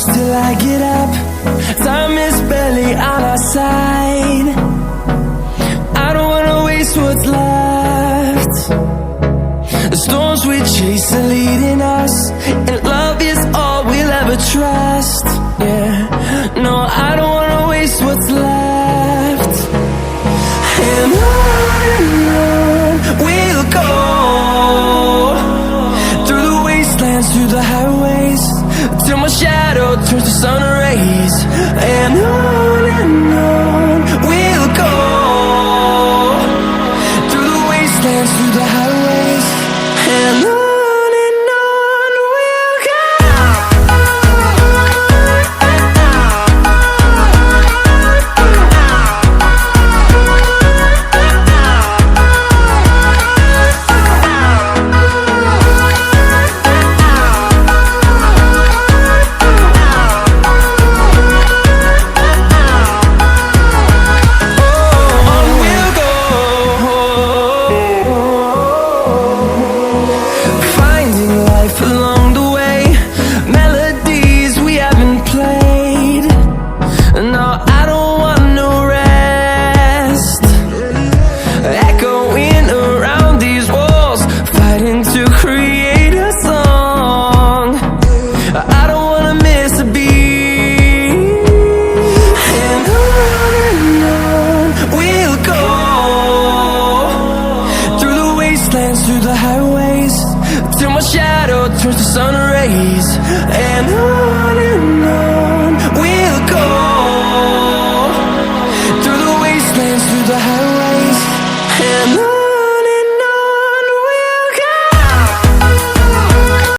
hours till I get up. Time is barely on our side. I don't wanna waste what's left. The storms we chase are leading us, and love is all we'll ever trust. Yeah, no, I don't wanna waste what's left. And on we'll go, through the wastelands, through the highways, till my shadow turns to sun rays. And on we'll go, through the wastelands, through the highways, and on we'll go. Along the way, melodies we haven't played. No, I don't want no rest. Echoing around these walls, fighting to create a song. I don't wanna miss a beat. And on we'll go, through the wastelands, through the highways, till my shadow turns to sun rays. And on we'll go, through the wastelands, through the highways.